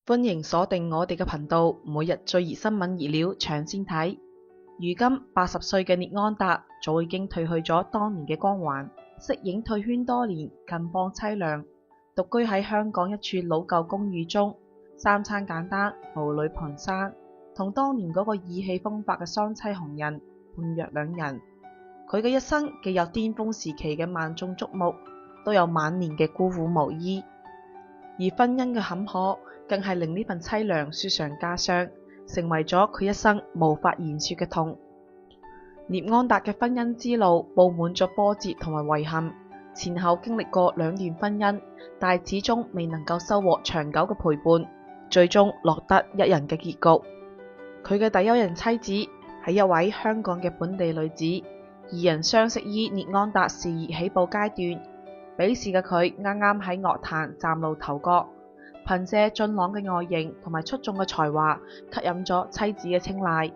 歡迎鎖定我哋嘅頻道，每日最熱新聞熱料搶先睇。如今80歲嘅聶安達早已經褪去咗當年嘅光環，息影退圈多年，近況凄涼。獨居喺香港一處老舊公寓中，三餐簡單，母女盤生，同當年嗰個意氣風發嘅雙棲紅人判若兩人。佢嘅一生既有巔峰時期嘅萬眾矚目，都有晚年嘅孤苦無依，而婚姻嘅坎坷更係令呢份凄涼雪上加霜，成為咗佢一生無法言說嘅痛。聶安達嘅婚姻之路布滿咗波折同埋遺憾，前後經歷過2段婚姻，但始終未能夠收穫長久嘅陪伴，最終落得一人嘅結局。佢嘅第一任妻子係一位香港嘅本地女子，二人相識於聶安達事業起步階段，彼時嘅佢啱啱喺樂壇嶄露頭角，憑借俊朗嘅外形同埋出眾嘅才華，吸引咗妻子嘅青睞。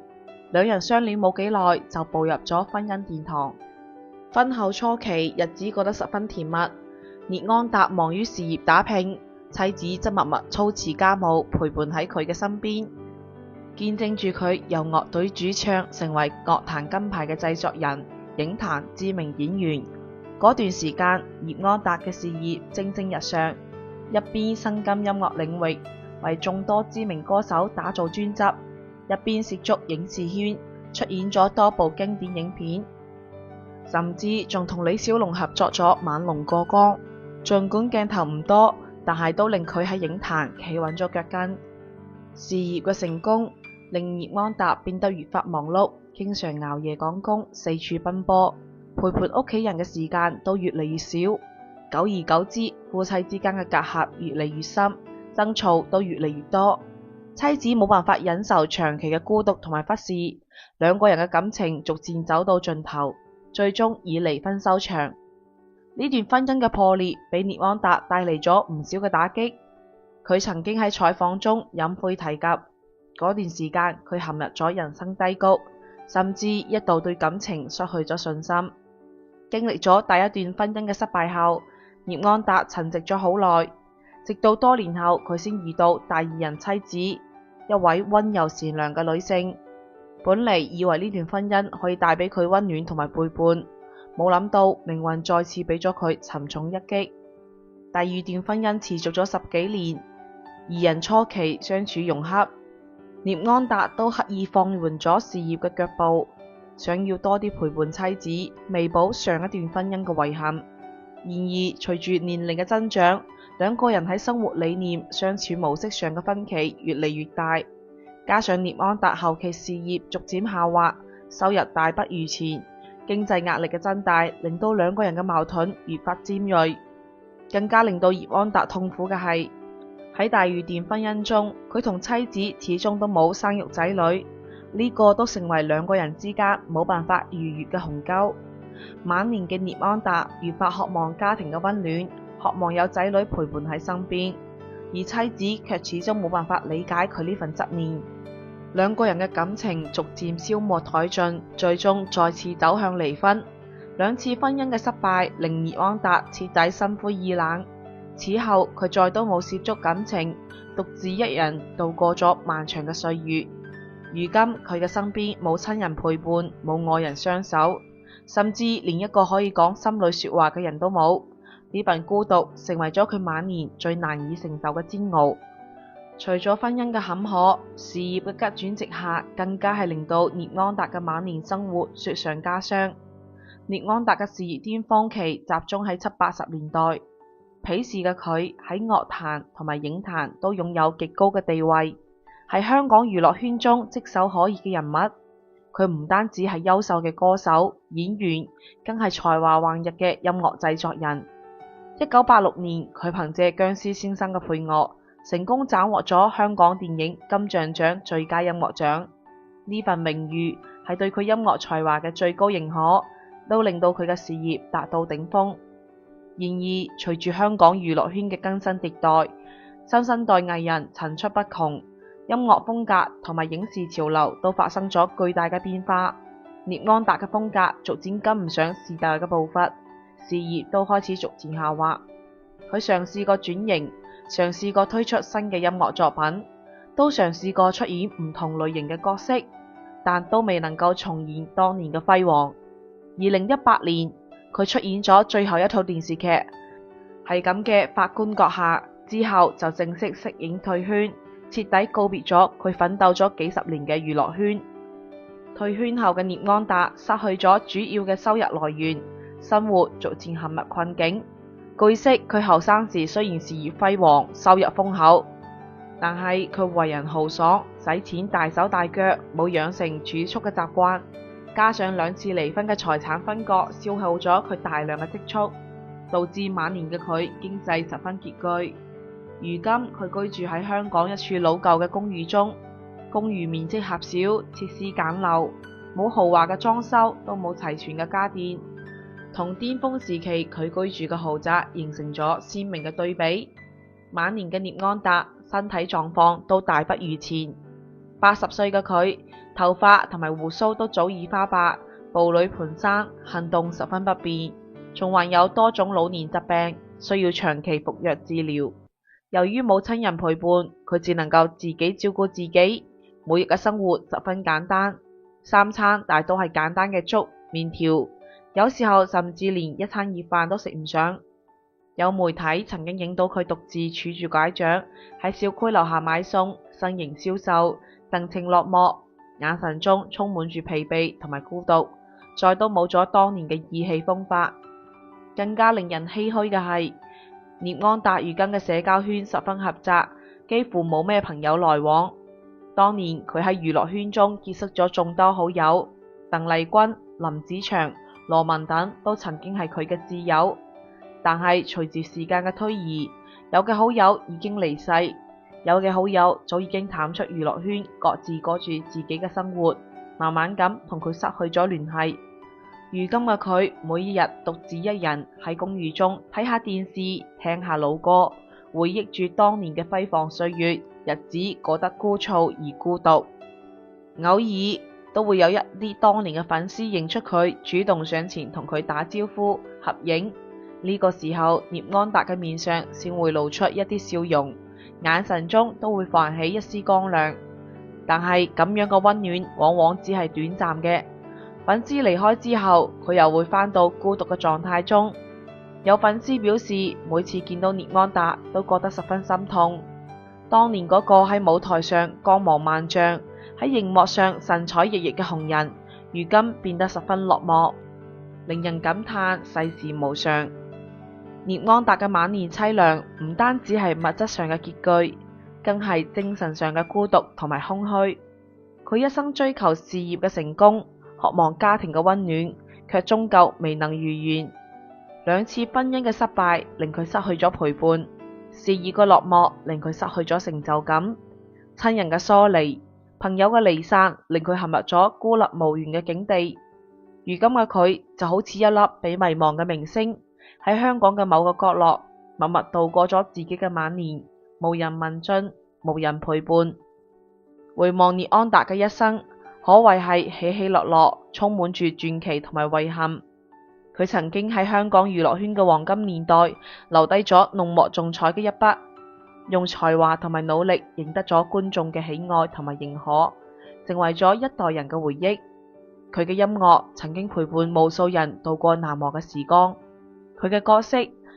兩人相戀冇幾耐就步入咗婚姻殿堂。婚後初期日子過得十分甜蜜，聶安達忙於事業打拼，妻子則默默操持家務，陪伴喺佢嘅身邊，見證住佢由樂隊主唱成為樂壇金牌嘅製作人、影壇知名演員。嗰段時間，聶安達嘅事業蒸蒸日上，一邊深耕音樂領域，為眾多知名歌手打造專輯，一邊涉足影視圈，出演咗多部經典影片，甚至仲同李小龍合作咗《猛龍過江》。儘管鏡頭唔多，但係都令佢喺影壇企穩咗腳跟。事業嘅成功令聶安達變得越發忙碌，經常熬夜趕工，四處奔波，陪伴屋企人嘅時間都越嚟越少。久而久之，夫妻之間嘅隔閡越嚟越深，爭吵都越嚟越多。妻子冇辦法忍受長期嘅孤獨同埋忽視，兩個人嘅感情逐漸走到盡頭，最終以離婚收場。呢段婚姻嘅破裂俾聶安達帶嚟咗唔少嘅打擊。佢曾經喺採訪中隱晦提及，嗰段時間佢陷入咗人生低谷，甚至一度對感情失去咗信心。經歷咗第一段婚姻嘅失敗後，聶安達沉寂咗好耐，直到多年後佢先遇到第二任妻子，一位溫柔善良嘅女性。本嚟以為呢段婚姻可以帶俾佢溫暖同埋陪伴，冇諗到命運再次俾咗佢沉重一擊。第二段婚姻持續咗10幾年，二人初期相處融洽，聶安達都刻意放緩咗事業嘅腳步，想要多啲陪伴妻子，彌補上一段婚姻嘅遺憾。然而隨住年齡嘅增長，兩個人喺生活理念、相處模式上嘅分歧越嚟越大，加上聶安達後期事業逐漸下滑，收入大不如前，經濟壓力嘅增大令到兩個人嘅矛盾越發尖銳。更加令到聶安達痛苦嘅係，喺第二段婚姻中，佢同妻子始終都冇生育仔女，呢個都成為兩個人之間冇辦法逾越嘅鴻溝。晚年嘅聶安達越發渴望家庭嘅溫暖，渴望有仔女陪伴喺身邊，而妻子卻始終冇辦法理解佢呢份執念。兩個人嘅感情逐漸消磨殆盡，最終再次走向離婚。兩次婚姻嘅失敗令聶安達徹底心灰意冷，此後佢再都冇涉足感情，獨自一人度過咗漫長嘅歲月。如今佢嘅身邊冇親人陪伴，冇愛人相守，甚至連一個可以講心裏說話嘅人都冇。呢份孤獨成為咗佢晚年最難以承受嘅煎熬。除咗婚姻嘅坎坷，事業嘅急轉直下，更加係令到聶安達嘅晚年生活雪上加霜。聶安達嘅事業巔峰期集中喺70、80年代，彼時嘅佢喺樂壇同埋影壇都擁有極高嘅地位，係香港娛樂圈中炙手可熱嘅人物。佢唔單止係優秀嘅歌手、演員，更係才華橫溢嘅音樂製作人。1986年，佢憑借《僵屍先生》嘅配樂，成功斬獲咗香港電影金像獎最佳音樂獎。呢份名譽係對佢音樂才華嘅最高認可，都令到佢嘅事業達到頂峰。然而，隨住香港娛樂圈嘅更新迭代，新生代藝人層出不窮，音樂風格同埋影視潮流都發生咗巨大嘅變化。聶安達嘅風格逐漸跟唔上時代嘅步伐，事業都開始逐漸下滑。佢嘗試過轉型，嘗試過推出新嘅音樂作品，都嘗試過出演唔同類型嘅角色，但都未能夠重現當年嘅輝煌。2018年，佢出演咗最後一套電視劇《係咁嘅法官閣下》之後，就正式息影退圈，徹底告別咗佢奮鬥咗幾十年嘅娛樂圈。退圈後嘅聶安達失去咗主要嘅收入來源，生活逐漸陷入困境。據悉，佢後生時雖然事業輝煌，收入豐厚，但係佢為人豪爽，使錢大手大腳，冇養成儲蓄嘅習慣，加上2次離婚嘅財產分割，消耗咗佢大量嘅積蓄，導致晚年嘅佢經濟十分拮據。如今佢居住喺香港一處老舊嘅公寓中，公寓面積狹小，設施簡陋，冇豪華嘅裝修，都冇齊全嘅家電，同巔峰時期佢居住嘅豪宅形成咗鮮明嘅對比。晚年嘅聶安達身體狀況都大不如前，80歲嘅佢頭髮同埋鬍鬚都早已花白，步履蹣跚，行動十分不便，仲患有多種老年疾病，需要長期服藥治療。由於冇親人陪伴，佢只能夠自己照顧自己，每日嘅生活十分簡單，3餐大都係簡單嘅粥、麵條，有時候甚至連一餐熱飯都食唔上。有媒體曾經影到佢獨自拄住拐杖喺小區樓下買餸，身形消瘦，神情落寞，眼神中充滿住疲憊同埋孤獨，再都冇咗當年嘅意氣風發。更加令人唏噓嘅係，聶安達如今嘅社交圈十分狹窄，幾乎冇咩朋友來往。當年佢喺娛樂圈中結識咗眾多好友，鄧麗君、林子祥、羅文等都曾經係佢嘅摯友。但係隨住時間嘅推移，有嘅好友已經離世，有嘅好友早已經淡出娛樂圈，各自過住自己嘅生活，慢慢咁同佢失去咗聯繫。如今嘅佢每一日獨自一人喺公寓中睇下電視，聽下老歌，回憶住當年嘅輝煌歲月，日子過得枯燥而孤獨。偶爾都會有一啲當年嘅粉絲認出佢，主動上前同佢打招呼合影。呢個時候，聶安達嘅面上先會露出一啲笑容，眼神中都會泛起一絲光亮。但係咁樣嘅溫暖往往只係短暫嘅，粉絲離開之後，佢又會返到孤獨嘅狀態中。有粉絲表示，每次見到聶安達都覺得十分心痛。當年嗰個喺舞台上光芒萬丈，喺熒幕上神采奕奕嘅紅人，如今變得十分落寞，令人感嘆世事無常。聶安達嘅晚年淒涼，唔單止係物質上嘅拮據，更係精神上嘅孤獨同埋空虛。佢一生追求事業嘅成功，渴望家庭嘅溫暖，卻終究未能如願。2次婚姻嘅失敗令佢失去咗陪伴，事業嘅落寞令佢失去咗成就感，親人嘅疏離、朋友嘅離散令佢陷入咗孤立無援嘅境地。如今嘅佢就好似一粒被遺忘嘅明星，喺香港嘅某個角落默默度過咗自己嘅晚年，無人問津，無人陪伴。回望聶安達嘅一生，可謂係起起落落，充滿住傳奇同埋遺憾。佢曾經喺香港娛樂圈嘅黃金年代留低咗濃墨重彩嘅一筆，用才華同埋努力贏得咗觀眾嘅喜愛同埋認可，成為咗一代人嘅回憶。佢嘅音樂曾經陪伴無數人度過難忘嘅時光，佢嘅角色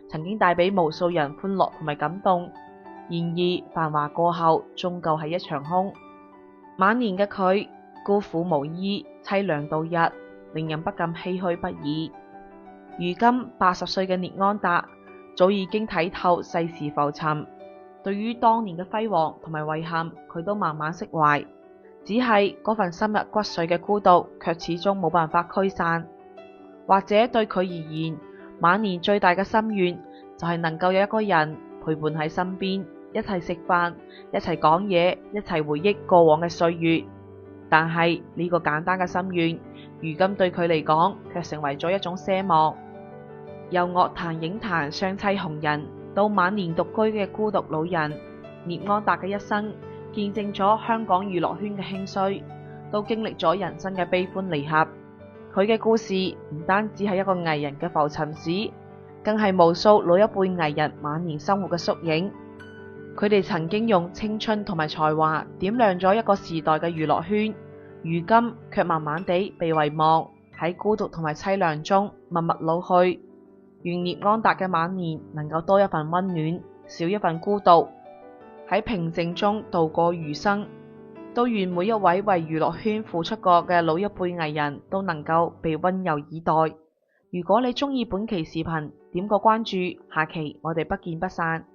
曾經帶俾無數人歡樂同埋感動。然而繁華過後，終究係一場空。晚年嘅佢孤苦無依，淒涼度日，令人不禁唏噓不已。如今80歲嘅聶安達早已經睇透世事浮沉，對於當年嘅輝煌同埋遺憾，佢都慢慢釋懷。只係嗰份深入骨髓嘅孤獨，卻始終冇辦法驅散。或者對佢而言，晚年最大嘅心願就係能夠有一個人陪伴喺身邊，一齊食飯，一齊講嘢，一齊回憶過往嘅歲月。但係呢個簡單嘅心願，如今對佢嚟講，卻成為咗一種奢望。由樂壇影壇雙棲紅人，到晚年獨居嘅孤獨老人，聶安達嘅一生見證咗香港娛樂圈嘅興衰，都經歷咗人生嘅悲歡離合。佢嘅故事唔單止係一個藝人嘅浮沉史，更係無數老一輩藝人晚年生活嘅縮影。佢哋曾經用青春同埋才華點亮咗一個時代嘅娛樂圈，如今卻慢慢地被遺忘，喺孤獨同埋淒涼中默默老去。願聶安達嘅晚年能夠多一份溫暖，少一份孤獨，喺平靜中度過餘生。都願每一位為娛樂圈付出過嘅老一輩藝人都能夠被溫柔以待。如果你鍾意本期視頻，點個關注，下期我哋不見不散。